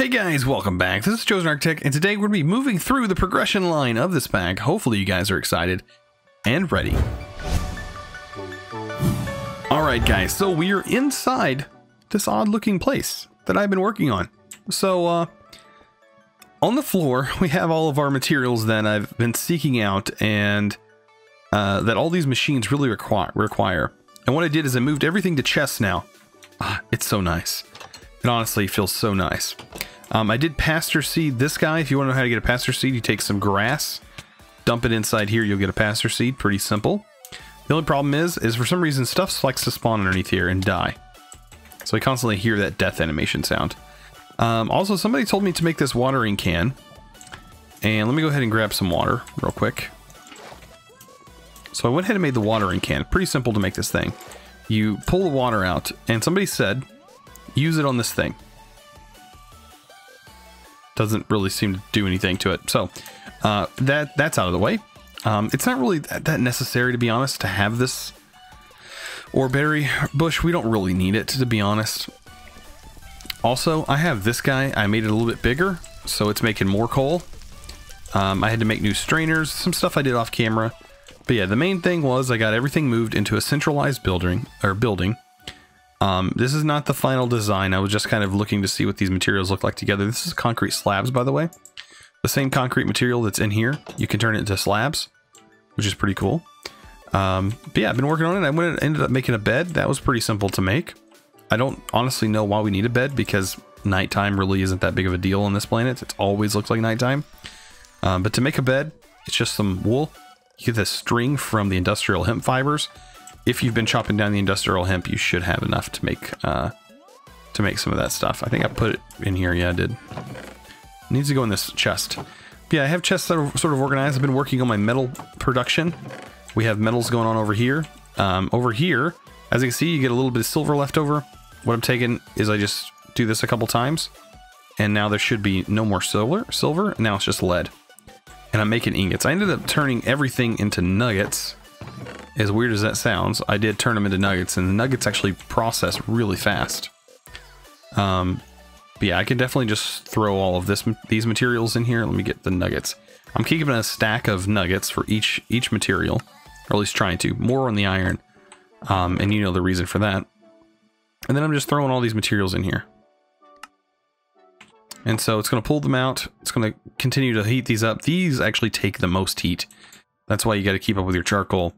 Hey guys, welcome back. This is ChosenArchitect, and today we're going to be moving through the progression line of this pack. Hopefully you guys are excited and ready. Alright guys, so we are inside this odd looking place that I've been working on. So, on the floor, we have all of our materials that I've been seeking out and that all these machines really require. And what I did is I moved everything to chests now. It's so nice. It honestly feels so nice. I did pasture seed this guy. If you want to know how to get a pasture seed, you take some grass, dump it inside here, you'll get a pasture seed. Pretty simple. The only problem is for some reason stuff likes to spawn underneath here and die. So I constantly hear that death animation sound. Also, somebody told me to make this watering can. And let me go ahead and grab some water real quick. So I went ahead and made the watering can. Pretty simple to make this thing. You pull the water out, and somebody said, use it on this thing. Doesn't really seem to do anything to it. So that's out of the way. It's not really that necessary, to be honest, to have this oreberry bush. We don't really need it, to be honest. Also, I have this guy. I made it a little bit bigger, so it's making more coal. I had to make new strainers, some stuff I did off camera. But yeah, the main thing was I got everything moved into a centralized building. This is not the final design. I was just kind of looking to see what these materials look like together. This is concrete slabs, by the way. The same concrete material that's in here, you can turn it into slabs, which is pretty cool. But yeah, I've been working on it. I ended up making a bed. That was pretty simple to make. I don't honestly know why we need a bed, because nighttime really isn't that big of a deal on this planet. It always looks like nighttime. But to make a bed, it's just some wool. You get this string from the industrial hemp fibers. If you've been chopping down the industrial hemp, you should have enough to make some of that stuff. I think I put it in here. Yeah, I did. It needs to go in this chest. Yeah, I have chests that are sort of organized. I've been working on my metal production. We have metals going on over here. Over here, as you can see, you get a little bit of silver left over. What I'm taking is I just do this a couple times, and now there should be no more silver. Now it's just lead. And I'm making ingots. I ended up turning everything into nuggets. As weird as that sounds, I did turn them into nuggets, and the nuggets actually process really fast. But yeah, I can definitely just throw all of these materials in here. Let me get the nuggets. I'm keeping a stack of nuggets for each material, or at least trying to. More on the iron, and you know the reason for that. And then I'm just throwing all these materials in here. And so it's going to pull them out. It's going to continue to heat these up. These actually take the most heat. That's why you got to keep up with your charcoal.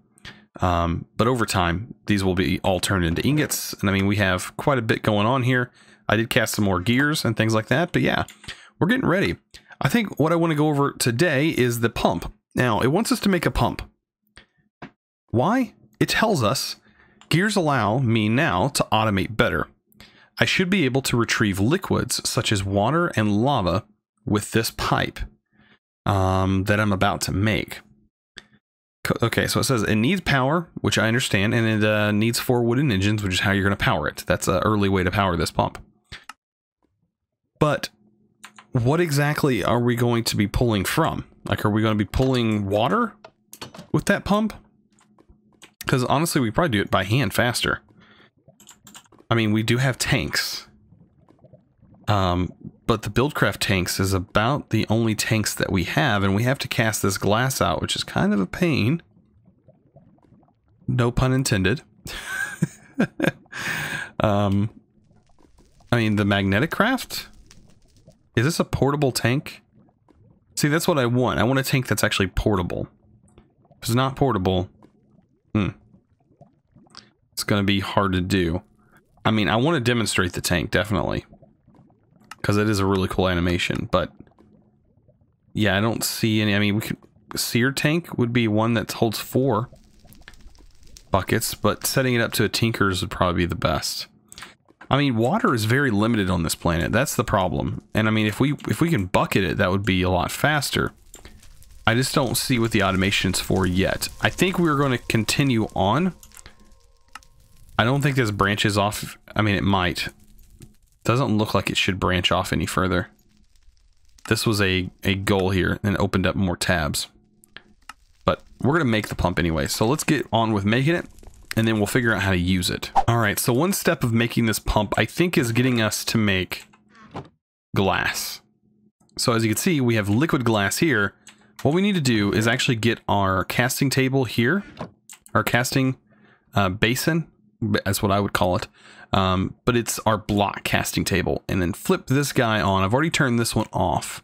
But over time, these will be all turned into ingots. And I mean, we have quite a bit going on here. I did cast some more gears and things like that. But yeah, we're getting ready. I think what I want to go over today is the pump. Now, it wants us to make a pump. Why? It tells us gears allow me now to automate better. I should be able to retrieve liquids such as water and lava with this pipe that I'm about to make. Okay, so it says it needs power, which I understand, and it needs 4 wooden engines, which is how you're going to power it. That's an early way to power this pump. But what exactly are we going to be pulling from? Like, are we going to be pulling water with that pump? Because honestly, we probably do it by hand faster. I mean, we do have tanks. But the Buildcraft tanks is about the only tanks that we have, and we have to cast this glass out, which is kind of a pain. No pun intended. I mean, the magnetic craft? Is this a portable tank? See, that's what I want. I want a tank that's actually portable. If it's not portable, it's going to be hard to do. I mean, I want to demonstrate the tank, definitely. Because it is a really cool animation, but yeah, I don't see any. I mean, we could sear tank would be one that holds 4 buckets, but setting it up to a tinker's would probably be the best. I mean, water is very limited on this planet. That's the problem. And I mean, if we can bucket it, that would be a lot faster. I just don't see what the automation's for yet. I think we're going to continue on. I don't think this branches off. I mean, it might. Doesn't look like it should branch off any further. This was a goal here and opened up more tabs. But we're going to make the pump anyway. So let's get on with making it, and then we'll figure out how to use it. All right, so one step of making this pump, I think, is getting us to make glass. So as you can see, we have liquid glass here. What we need to do is actually get our casting table here, our casting basin, that's what I would call it. But it's our block casting table, and then flip this guy on. I've already turned this one off.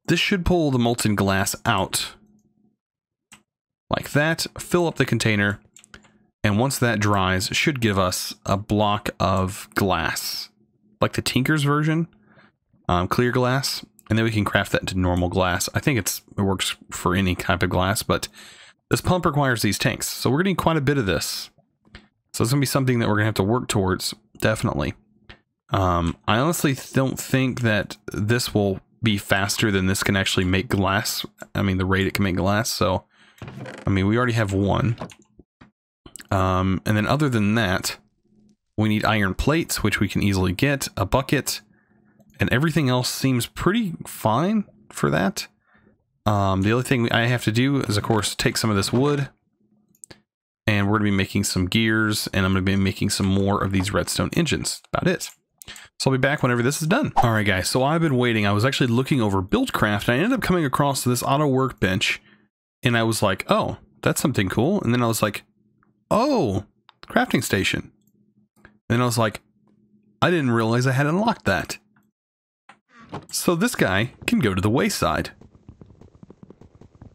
This should pull the molten glass out like that, fill up the container, and once that dries, it should give us a block of glass, like the Tinker's version, clear glass, and then we can craft that into normal glass. I think it works for any type of glass, but this pump requires these tanks, so we're getting quite a bit of this. So it's going to be something that we're going to have to work towards, definitely. I honestly don't think that this will be faster than this can actually make glass. I mean, the rate it can make glass, so... I mean, we already have one. And then other than that, we need iron plates, which we can easily get, a bucket, and everything else seems pretty fine for that. The other thing I have to do is, of course, take some of this wood, and we're going to be making some gears, and I'm going to be making some more of these redstone engines. About it. So I'll be back whenever this is done. All right, guys, so I've been waiting. I was actually looking over Buildcraft, and I ended up coming across this auto workbench, and I was like, oh, that's something cool. And then I was like, oh, crafting station. And then I was like, I didn't realize I had unlocked that. So this guy can go to the wayside.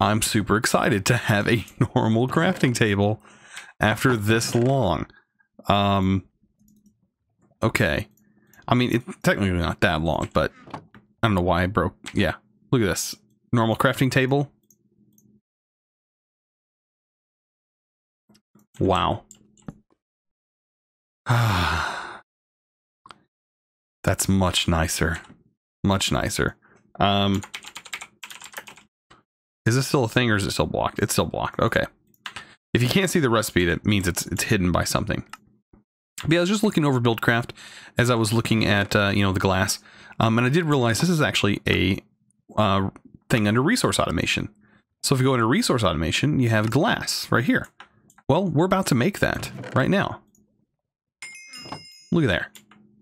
I'm super excited to have a normal crafting table after this long. Okay. I mean, it's technically not that long, but I don't know why I broke. Yeah, look at this. Normal crafting table. Wow. That's much nicer. Much nicer. Is this still a thing, or is it still blocked? It's still blocked. Okay. If you can't see the recipe, that means it's hidden by something. But yeah, I was just looking over Buildcraft as I was looking at you know, the glass, and I did realize this is actually a thing under resource automation. So if you go into resource automation, you have glass right here. Well, we're about to make that right now. Look at there.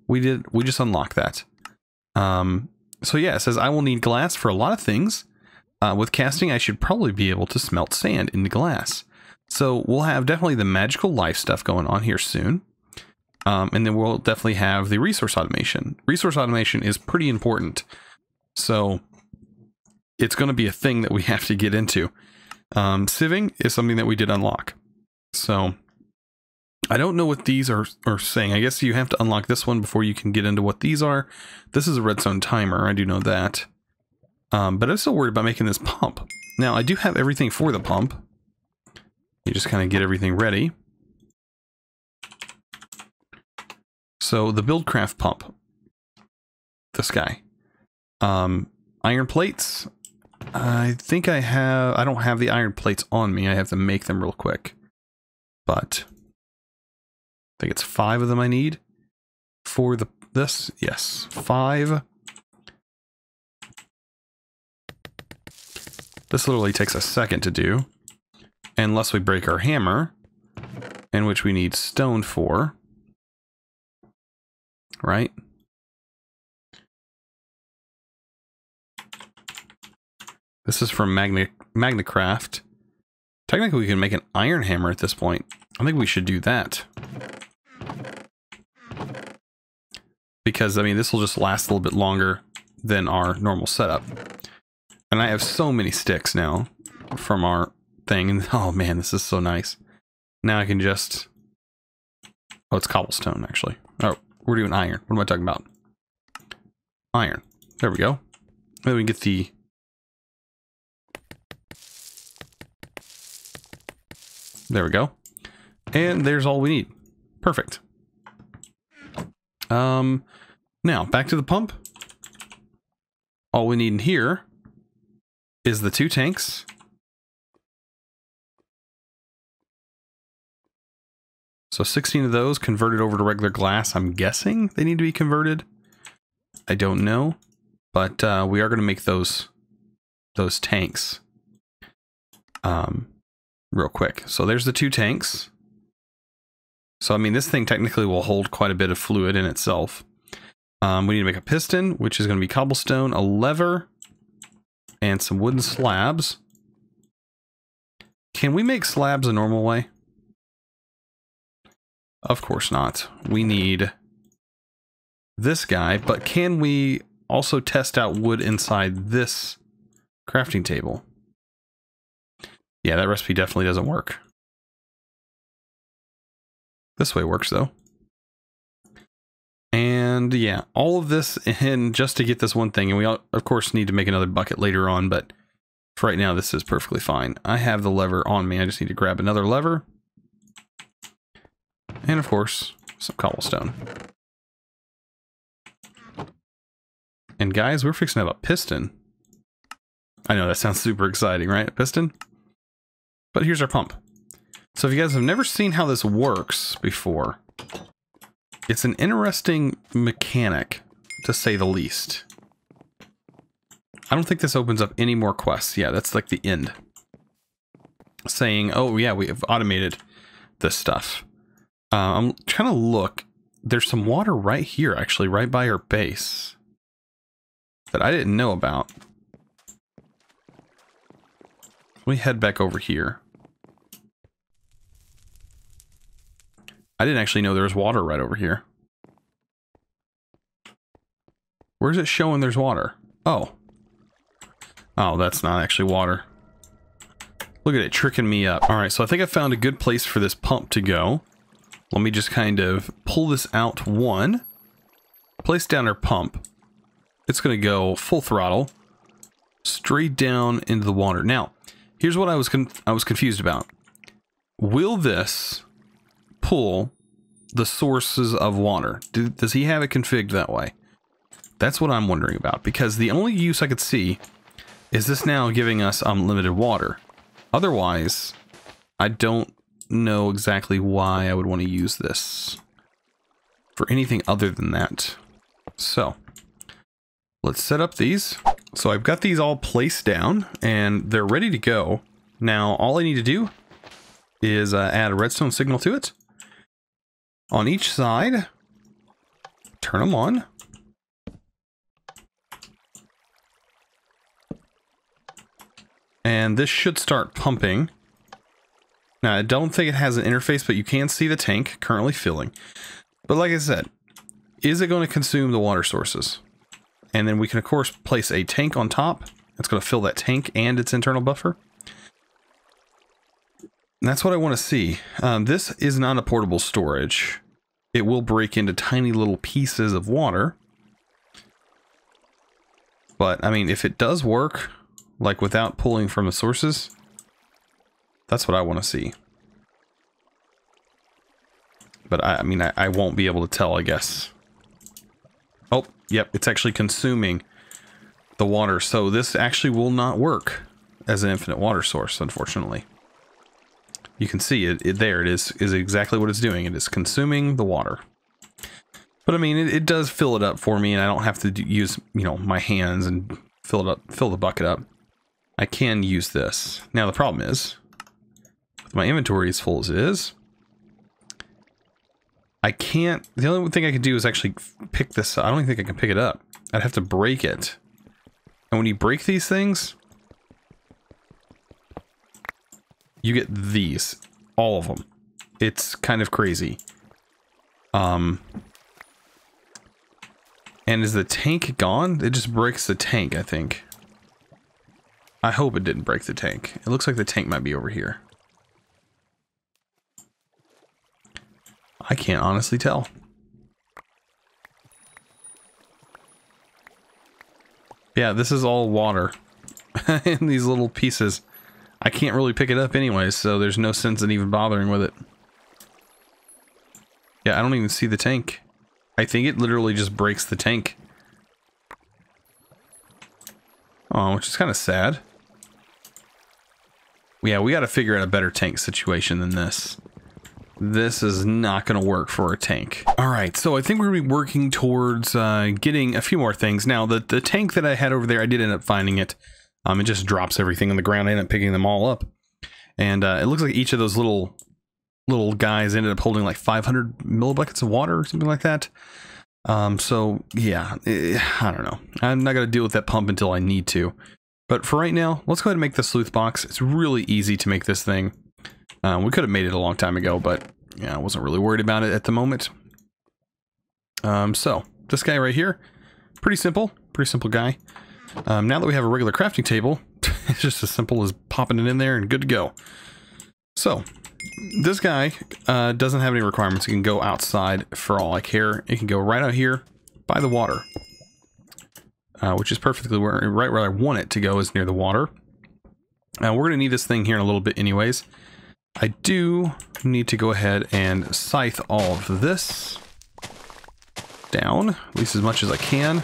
We just unlocked that. So yeah, it says I will need glass for a lot of things. With casting, I should probably be able to smelt sand into glass. So we'll have definitely the magical life stuff going on here soon. And then we'll definitely have the resource automation. Resource automation is pretty important. So it's going to be a thing that we have to get into. Sieving is something that we did unlock. So I don't know what these are saying. I guess you have to unlock this one before you can get into what these are. This is a redstone timer. I do know that. But I'm still worried about making this pump. Now, I do have everything for the pump. You just kind of get everything ready. So the Buildcraft pump. This guy. Iron plates. I think I don't have the iron plates on me. I have to make them real quick. But I think it's 5 of them I need for this. Yes, 5. This literally takes a second to do, unless we break our hammer, in which we need stone for, right? This is from Magnacraft. Technically, we can make an iron hammer at this point. I think we should do that. Because, I mean, this will just last a little bit longer than our normal setup. And I have so many sticks now from our thing. And oh man, this is so nice. Now I can just... Oh, it's cobblestone, actually. Oh, we're doing iron. What am I talking about? Iron. There we go. Then we get the... There we go. And there's all we need. Perfect. Now, back to the pump. All we need in here is the 2 tanks. So 16 of those converted over to regular glass. I'm guessing they need to be converted. I don't know. But we are going to make those tanks real quick. So there's the 2 tanks. So I mean, this thing technically will hold quite a bit of fluid in itself. We need to make a piston, which is going to be cobblestone, a lever, and some wooden slabs. Can we make slabs a normal way? Of course not. We need this guy, but can we also test out wood inside this crafting table? Yeah, that recipe definitely doesn't work. This way works though. And yeah, all of this in just to get this one thing. And we of course need to make another bucket later on, but for right now this is perfectly fine. I have the lever on me. I just need to grab another lever. And of course, some cobblestone. And guys, we're fixing to have a piston. I know that sounds super exciting, right? A piston? But here's our pump. So if you guys have never seen how this works before, it's an interesting mechanic, to say the least. I don't think this opens up any more quests. Yeah, that's like the end. Saying, oh yeah, we have automated this stuff. I'm trying to look. There's some water right here, actually, right by our base, that I didn't know about. Let me head back over here. I didn't actually know there was water right over here. Where's it showing there's water? Oh. Oh, that's not actually water. Look at it tricking me up. Alright, so I think I found a good place for this pump to go. Let me just kind of pull this out one. Place down our pump. It's going to go full throttle. Straight down into the water. Now, here's what I was confused about. Will this pull the sources of water? Does he have it configured that way? That's what I'm wondering about, because the only use I could see is this now giving us unlimited water. Otherwise, I don't know exactly why I would want to use this for anything other than that. So, let's set up these. So I've got these all placed down and they're ready to go. Now, all I need to do is add a redstone signal to it. On each side, turn them on. And this should start pumping. Now, I don't think it has an interface, but you can see the tank currently filling. But like I said, is it going to consume the water sources? And then we can, of course, place a tank on top. It's going to fill that tank and its internal buffer. And that's what I want to see. This is not a portable storage. It will break into tiny little pieces of water. But, I mean, if it does work, like without pulling from the sources, that's what I want to see. But I mean, I won't be able to tell, I guess. Oh, yep, it's actually consuming the water. So this actually will not work as an infinite water source, unfortunately. You can see it there. It is exactly what it's doing. It is consuming the water. But I mean, it does fill it up for me, and I don't have to use, you know, my hands and fill the bucket up. I can use this. Now the problem is, with my inventory as full as it is, I can't. The only thing I can do is actually pick this up. I don't even think I can pick it up. I'd have to break it. And when you break these things, you get these, all of them. It's kind of crazy. And is the tank gone? It just breaks the tank, I think. I hope it didn't break the tank. It looks like the tank might be over here. I can't honestly tell. Yeah, this is all water in these little pieces. I can't really pick it up anyways, so there's no sense in even bothering with it. Yeah, I don't even see the tank. I think it literally just breaks the tank. Oh, which is kind of sad. Yeah, we got to figure out a better tank situation than this. This is not going to work for a tank. All right, so I think we're going to be working towards getting a few more things. Now, the tank that I had over there, I did end up finding it. It just drops everything on the ground. I ended up picking them all up. And it looks like each of those little guys ended up holding like 500 millibuckets of water or something like that. So yeah, I don't know. I'm not going to deal with that pump until I need to. But for right now, let's go ahead and make the Sluice Box. It's really easy to make this thing. We could have made it a long time ago, but yeah, I wasn't really worried about it at the moment. So this guy right here, pretty simple guy. Now that we have a regular crafting table, it's just as simple as popping it in there and good to go. So this guy doesn't have any requirements. It can go outside for all I care. It can go right out here by the water, which is perfectly right where I want it to go, is near the water. We're going to need this thing here in a little bit anyways. I do need to go ahead and scythe all of this down, at least as much as I can.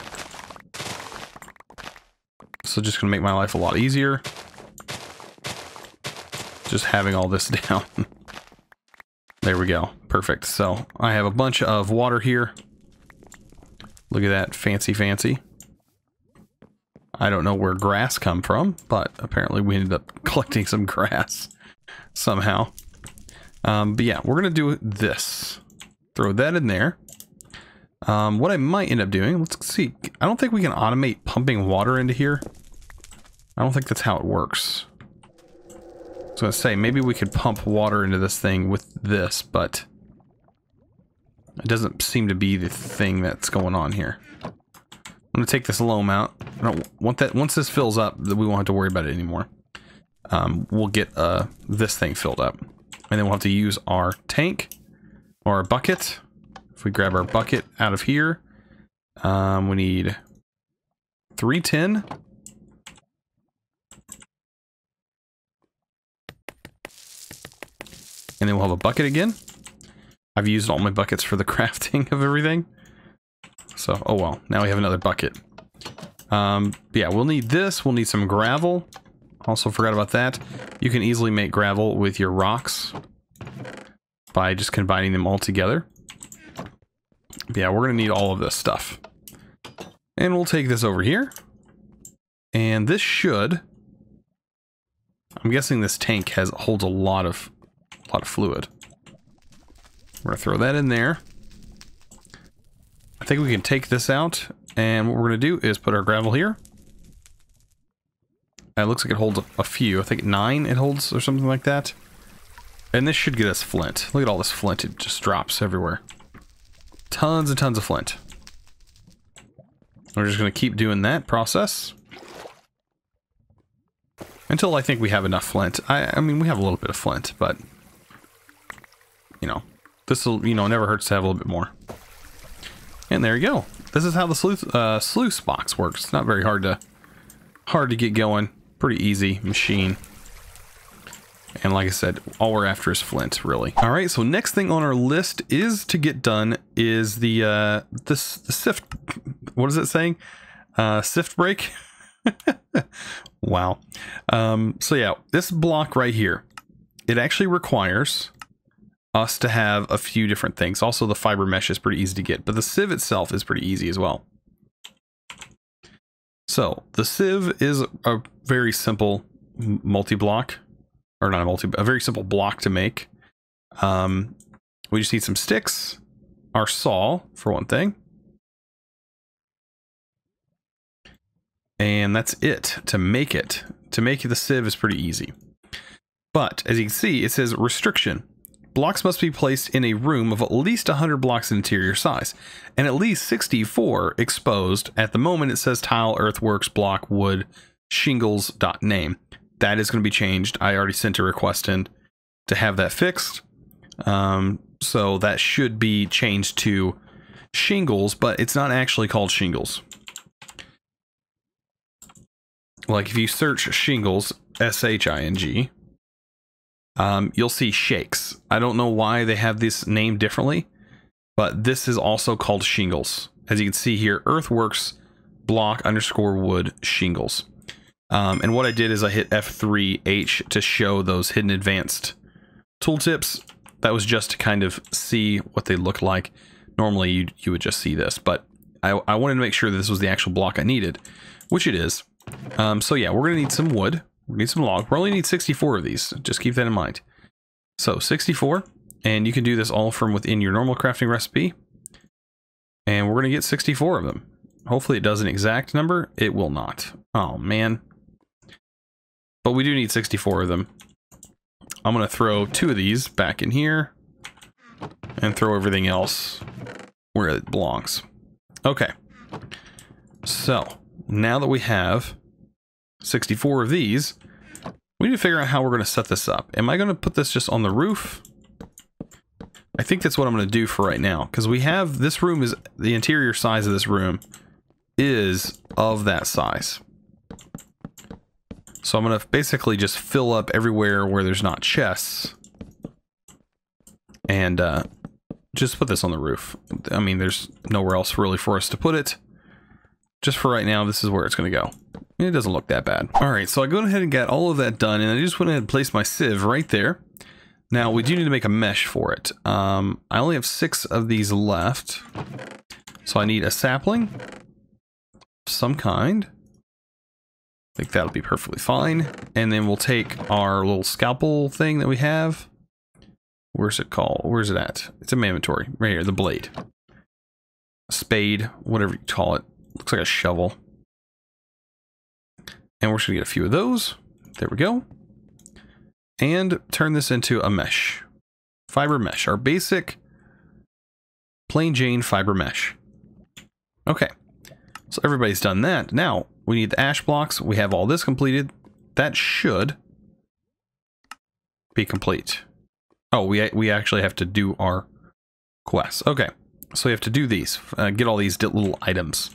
So just going to make my life a lot easier, just having all this down. There we go. Perfect. So I have a bunch of water here. Look at that. Fancy. I don't know where grass come from, but apparently we ended up collecting some grass somehow. But yeah, we're going to do this. Throw that in there. What I might end up doing, let's see. I don't think we can automate pumping water into here. I don't think that's how it works. I was going to say, maybe we could pump water into this thing with this, but it doesn't seem to be the thing that's going on here. I'm going to take this loam out. I don't want that. Once this fills up, we won't have to worry about it anymore. We'll get this thing filled up. And then we'll have to use our tank or our bucket. If we grab our bucket out of here, we need 3 tin. And then we'll have a bucket again. I've used all my buckets for the crafting of everything. So, oh well, now we have another bucket. Yeah, we'll need this. We'll need some gravel. Also forgot about that. You can easily make gravel with your rocks by just combining them all together. But yeah, we're going to need all of this stuff. And we'll take this over here. And this should... I'm guessing this tank holds a lot of fluid. We're going to throw that in there. I think we can take this out. And what we're going to do is put our gravel here. It looks like it holds a few. I think 9 it holds or something like that. And this should get us flint. Look at all this flint. It just drops everywhere. Tons and tons of flint. We're just going to keep doing that process until I think we have enough flint. I mean, we have a little bit of flint, but you know, this will, never hurts to have a little bit more. And there you go. This is how the sluice box works. It's not very hard to get going. Pretty easy machine. And like I said, all we're after is flint, really. All right, so next thing on our list is to get done is the sift. What is it saying? Sift break. Wow. So yeah, this block right here, it actually requires us to have a few different things. Also, the fiber mesh is pretty easy to get, but the sieve itself is pretty easy as well. So the sieve is a very simple multi-block, or not a very simple block to make. We just need some sticks, our saw for one thing, and that's it to make it. To make the sieve is pretty easy, but as you can see, it says restriction. Blocks must be placed in a room of at least 100 blocks in interior size, and at least 64 exposed. At the moment, it says tile, earthworks, block, wood, shingles.name. That is going to be changed. I already sent a request in to have that fixed. So that should be changed to shingles, but it's not actually called shingles. Like if you search shingles, S-H-I-N-G, you'll see shakes. I don't know why they have this named differently, but this is also called shingles. As you can see here, earthworks block _ wood shingles. And what I did is I hit F3H to show those hidden advanced tooltips. That was just to kind of see what they look like. Normally you would just see this, but I wanted to make sure that this was the actual block I needed, which it is. So yeah, we're gonna need some wood. We need some log. We only need 64 of these. Just keep that in mind. So 64, and you can do this all from within your normal crafting recipe. And we're going to get 64 of them. Hopefully it does an exact number. It will not. Oh, man. But we do need 64 of them. I'm going to throw 2 of these back in here. And throw everything else where it belongs. Okay. So, now that we have 64 of these, we need to figure out how we're going to set this up. Am I going to put this just on the roof? I think that's what I'm going to do for right now. Because we have, this room is, the interior size of this room is of that size. So I'm going to basically just fill up everywhere where there's not chests. And just put this on the roof. I mean, there's nowhere else really for us to put it. Just for right now, this is where it's going to go. And it doesn't look that bad. Alright, so I go ahead and got all of that done. And I just went ahead and placed my sieve right there. Now, we do need to make a mesh for it. I only have 6 of these left. So I need a sapling of some kind. I think that'll be perfectly fine. And then we'll take our little scalpel thing that we have. Where's it called? Where's it at? It's in my inventory. Right here, the blade. Spade, whatever you call it. Looks like a shovel. And we're just gonna get a few of those. There we go. And turn this into a mesh. Fiber mesh. Our basic plain Jane fiber mesh. Okay. So everybody's done that. Now, we need the ash blocks. We have all this completed. That should be complete. Oh, we actually have to do our quests. Okay. So we have to do these. Get all these little items.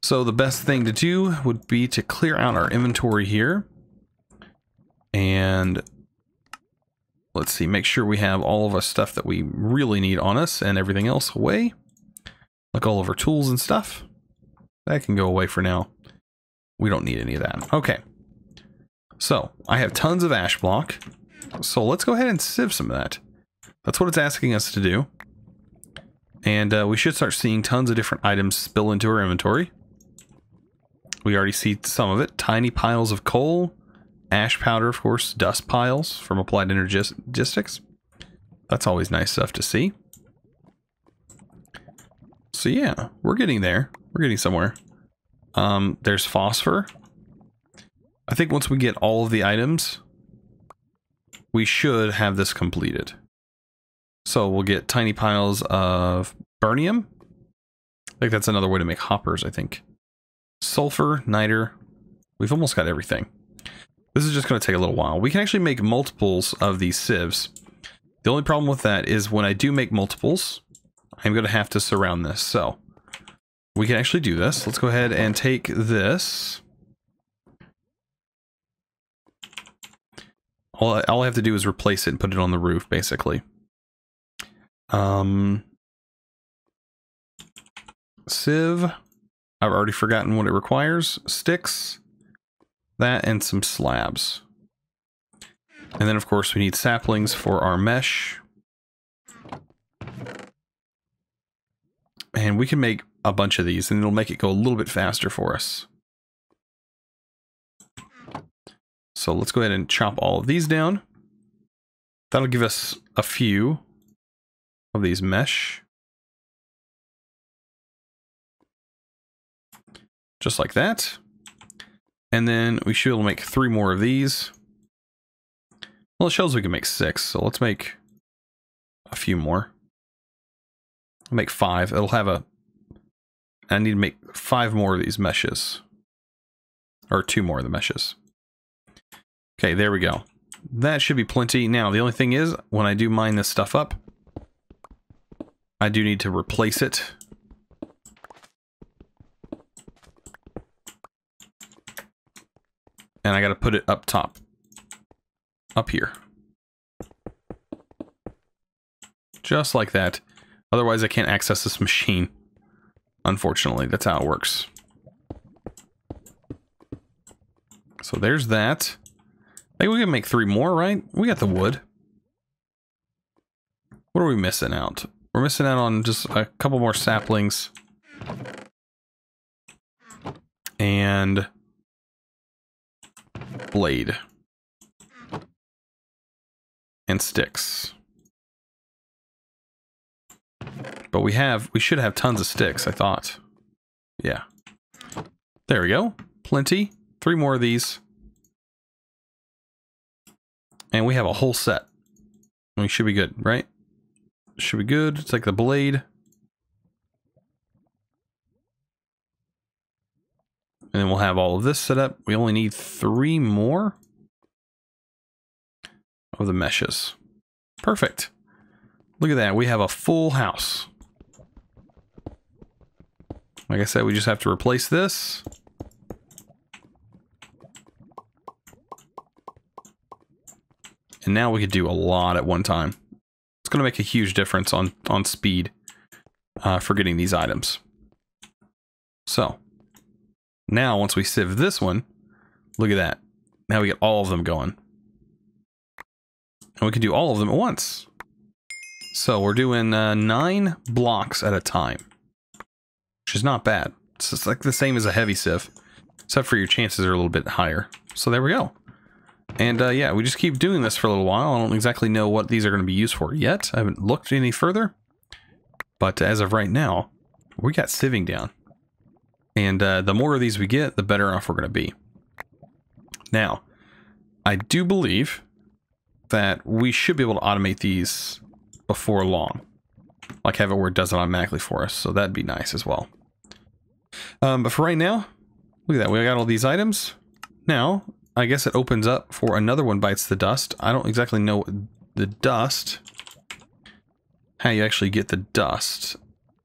So the best thing to do would be to clear out our inventory here. And let's see, make sure we have all of our stuff that we really need on us and everything else away. Like all of our tools and stuff. That can go away for now. We don't need any of that. Okay. So I have tons of ash block. So let's go ahead and sieve some of that. That's what it's asking us to do. And we should start seeing tons of different items spill into our inventory. We already see some of it. Tiny piles of coal. Ash powder, of course. Dust piles from Applied Energistics. That's always nice stuff to see. So yeah, we're getting there. We're getting somewhere. There's phosphor. I think once we get all of the items, we should have this completed. So we'll get tiny piles of burnium. I think that's another way to make hoppers, I think. Sulfur, niter. We've almost got everything. This is just going to take a little while. We can actually make multiples of these sieves. The only problem with that is when I do make multiples, I'm going to have to surround this. So we can actually do this. Let's go ahead and take this. All I have to do is replace it and put it on the roof, basically. Sieve. I've already forgotten what it requires. Sticks. That and some slabs. And then, of course, we need saplings for our mesh. And we can make a bunch of these, and it'll make it go a little bit faster for us. So let's go ahead and chop all of these down. That'll give us a few of these mesh. Just like that. And then we should make 3 more of these. Well, it shows we can make 6, so let's make a few more. I'll make 5. It'll have a... I need to make 5 more of these meshes. Or 2 more of the meshes. Okay, there we go. That should be plenty. Now, the only thing is, when I do mine this stuff up, I do need to replace it. And I got to put it up top. Up here. Just like that. Otherwise, I can't access this machine. Unfortunately, that's how it works. So there's that. I think we can make 3 more, right? We got the wood. What are we missing out? We're missing out on just a couple more saplings. And blade. And sticks. But we should have tons of sticks, I thought. Yeah. There we go. Plenty. 3 more of these. And we have a whole set. We should be good, right? Should be good. It's like the blade. And then we'll have all of this set up. We only need 3 more of the meshes. Perfect. Look at that. We have a full house. Like I said, we just have to replace this. And now we could do a lot at one time. It's going to make a huge difference on speed for getting these items. So, now once we sieve this one, look at that. Now we get all of them going. And we can do all of them at once. So we're doing 9 blocks at a time. Which is not bad. It's just like the same as a heavy sieve. Except for your chances are a little bit higher. So there we go. And yeah, we just keep doing this for a little while. I don't exactly know what these are going to be used for yet. I haven't looked any further. But as of right now, we got sieving down. And the more of these we get, the better off we're going to be. Now, I do believe that we should be able to automate these before long. Like have it where it does it automatically for us. So that'd be nice as well. But for right now, look at that. We got all these items. Now, I guess it opens up for another one bites the dust. I don't exactly know the dust. How you actually get the dust.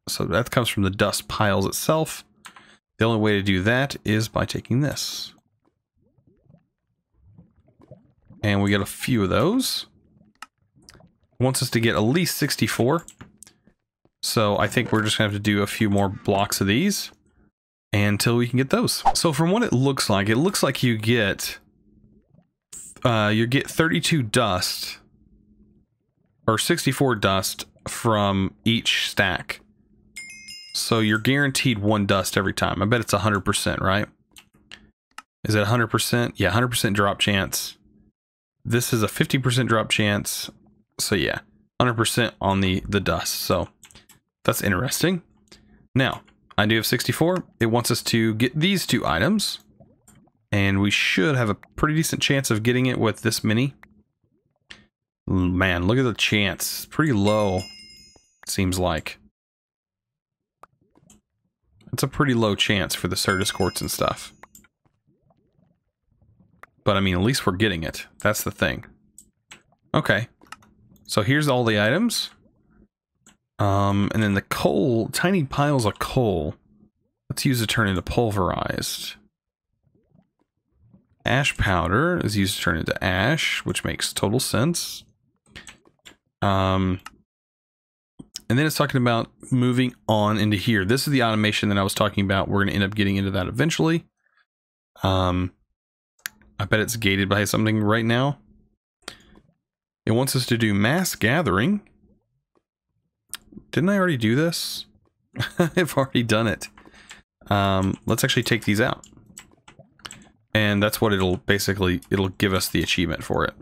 So that comes from the dust piles itself. The only way to do that is by taking this. And we get a few of those. It wants us to get at least 64. So I think we're just going to have to do a few more blocks of these until we can get those. So from what it looks like you get 32 dust or 64 dust from each stack. So you're guaranteed 1 dust every time. I bet it's 100%, right? Is it 100%? Yeah, 100% drop chance. This is a 50% drop chance. So yeah, 100% on the dust. So that's interesting. Now, I do have 64. It wants us to get these 2 items. And we should have a pretty decent chance of getting it with this many. Man, look at the chance. Pretty low, it seems like. It's a pretty low chance for the Certus quartz and stuff. But I mean, at least we're getting it. That's the thing. Okay. So here's all the items. And then the coal, tiny piles of coal. Let's use to turn into pulverized. Ash powder is used to turn into ash, which makes total sense. And then it's talking about moving on into here. This is the automation that I was talking about. We're going to end up getting into that eventually. I bet it's gated by something right now. It wants us to do mass gathering. Didn't I already do this? I've already done it. Let's actually take these out. And that's what it'll give us the achievement for it.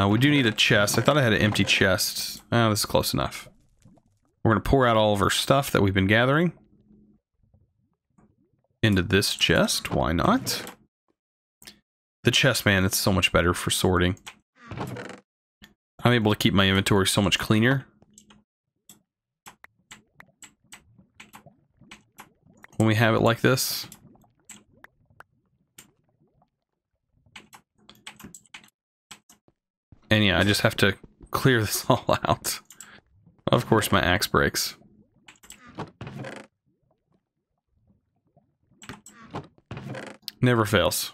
We do need a chest. I thought I had an empty chest. Oh, this is close enough. We're going to pour out all of our stuff that we've been gathering into this chest. Why not? The chest, man, it's so much better for sorting. I'm able to keep my inventory so much cleaner when we have it like this. And yeah, I just have to clear this all out. Of course, my axe breaks. Never fails.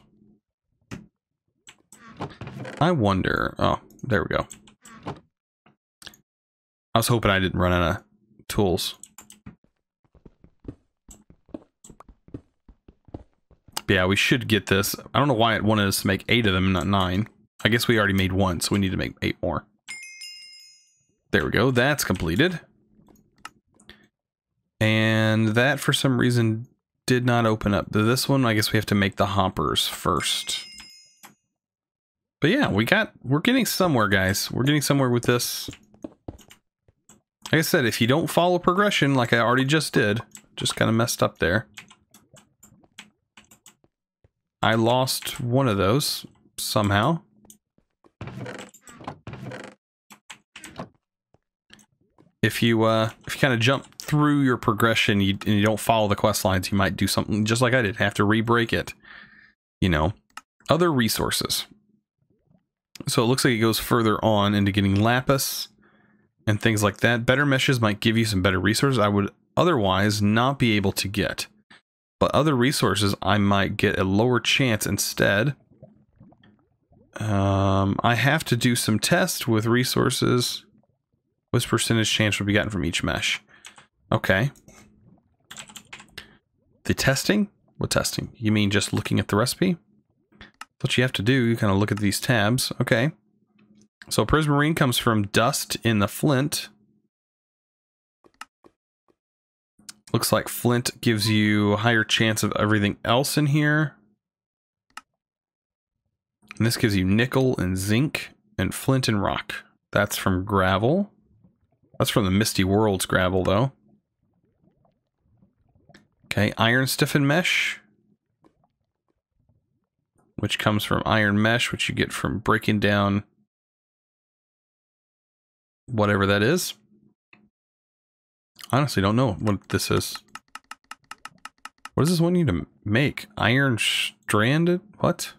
I wonder... Oh, there we go. I was hoping I didn't run out of tools. But yeah, we should get this. I don't know why it wanted us to make 8 of them and not 9. I guess we already made 1, so we need to make 8 more. There we go. That's completed. And that, for some reason, did not open up. This one, I guess we have to make the hoppers first. But yeah, we're getting somewhere, guys. We're getting somewhere with this. Like I said, if you don't follow progression like I already just did, just kind of messed up there. I lost one of those somehow. If you kind of jump through your progression and you don't follow the quest lines, you might do something just like I did, have to re-break it. You know, other resources. So it looks like it goes further on into getting lapis and things like that. Better meshes might give you some better resources I would otherwise not be able to get. But other resources I might get a lower chance instead. I have to do some tests with resources. What's percentage chance will be gotten from each mesh? Okay. The testing? What testing? You mean just looking at the recipe? That's what you have to do. You kind of look at these tabs. Okay. So Prismarine comes from dust in the flint. Looks like flint gives you a higher chance of everything else in here. And this gives you nickel and zinc and flint and rock. That's from gravel. That's from the Misty Worlds gravel, though. Okay, iron stiffened mesh. Which comes from iron mesh, which you get from breaking down whatever that is. Honestly, don't know what this is. What does this one need to make? Iron stranded? What?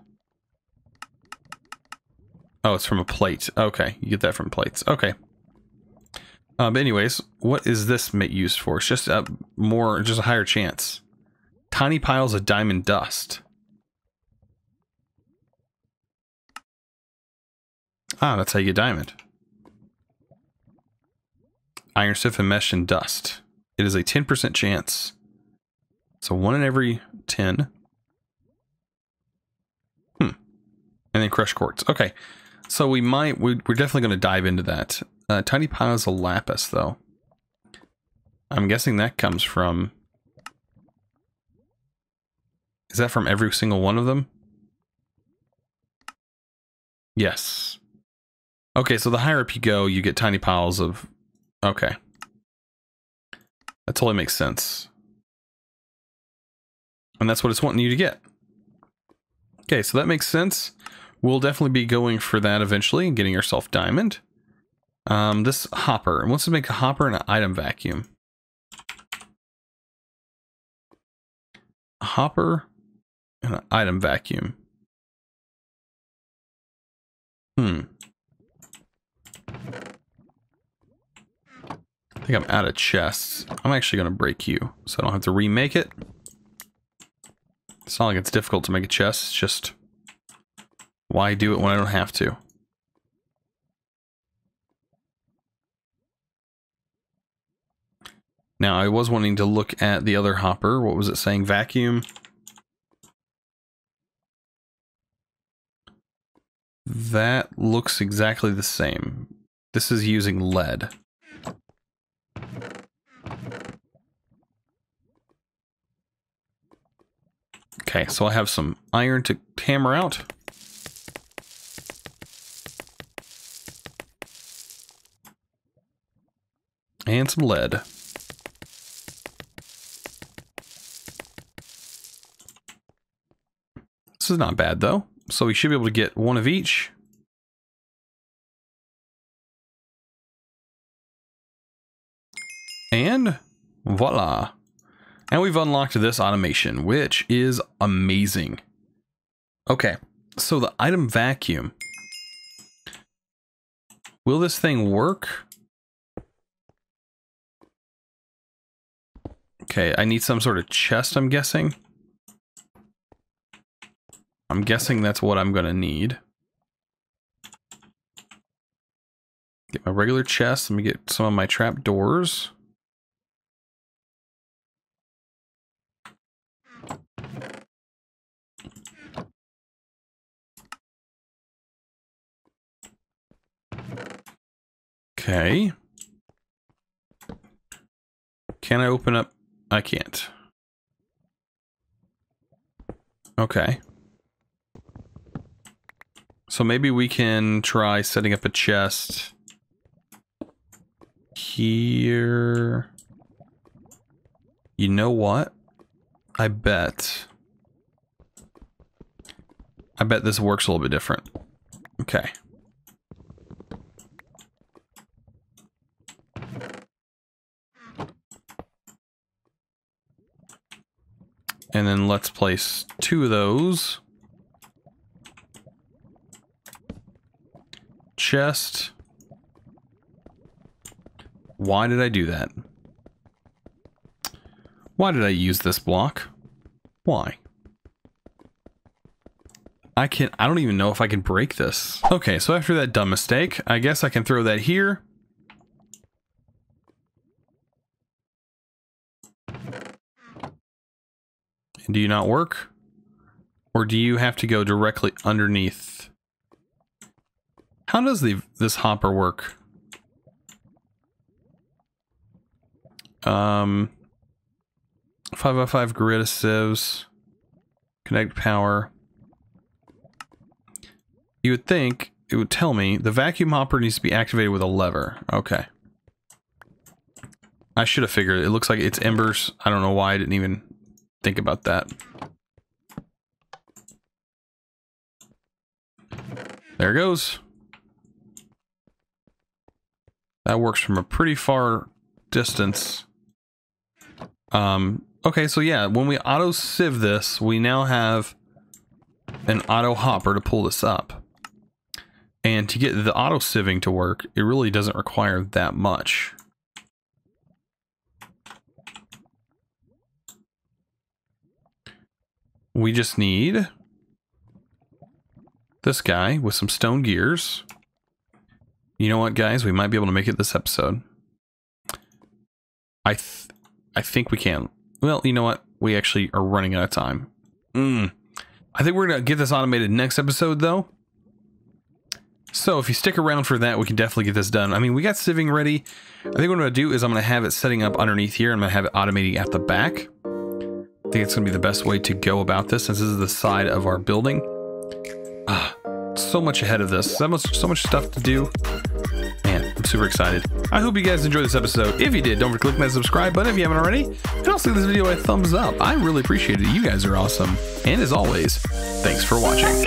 Oh, it's from a plate. Okay, you get that from plates. Okay. But anyways, what is this used for? It's just a higher chance. Tiny piles of diamond dust. Ah, that's how you get diamond. Iron stiffened mesh and dust. It is a 10% chance. So 1 in every 10. And then crushed quartz. Okay. So we're definitely going to dive into that. Tiny piles of lapis, though. I'm guessing that comes from... Is that from every single one of them? Yes. Okay, so the higher up you go, you get tiny piles of... Okay. That totally makes sense. And that's what it's wanting you to get. Okay, so that makes sense. We'll definitely be going for that eventually and getting ourselves diamond. This hopper. And let's make a hopper and an item vacuum. A hopper and an item vacuum. I think I'm out of chests. I'm actually going to break you, so I don't have to remake it. It's not like it's difficult to make a chest. It's just, why do it when I don't have to? Now, I was wanting to look at the other hopper. What was it saying? Vacuum. That looks exactly the same. This is using lead. Okay, so I have some iron to hammer out. And some lead. This is not bad, though. So we should be able to get one of each. And voila. And we've unlocked this automation, which is amazing. Okay, so the item vacuum. Will this thing work? Okay, I need some sort of chest, I'm guessing. I'm guessing that's what I'm going to need. Get my regular chest. Let me get some of my trap doors. Okay. Can I open up? I can't. Okay. So maybe we can try setting up a chest here. You know what? I bet this works a little bit different. Okay. And then let's place 2 of those. Chest. Why did I do that? Why did I use this block? Why? I don't even know if I can break this. Okay, so after that dumb mistake, I guess I can throw that here. Do you not work? Or do you have to go directly underneath? How does this hopper work? 5x5 grid sieves. Connect power. You would think it would tell me the vacuum hopper needs to be activated with a lever. Okay. I should have figured it. It looks like it's embers. I don't know why I didn't even think about that. There it goes. That works from a pretty far distance. Okay, so yeah, when we auto sieve this, we now have an auto hopper to pull this up. And to get the auto sieving to work, it really doesn't require that much. We just need this guy with some stone gears. You know what, guys? We might be able to make it this episode. I think we can. Well, you know what? We actually are running out of time. I think we're going to get this automated next episode, though. So if you stick around for that, we can definitely get this done. I mean, we got sieving ready. I think what I'm going to do is I'm going to have it setting up underneath here. I'm going to have it automating at the back. I think it's going to be the best way to go about this, since this is the side of our building. So much ahead of this. So much stuff to do. Man, I'm super excited. I hope you guys enjoyed this episode. If you did, don't forget to click that subscribe button if you haven't already. And also give this video a thumbs up. I really appreciate it. You guys are awesome. And as always, thanks for watching.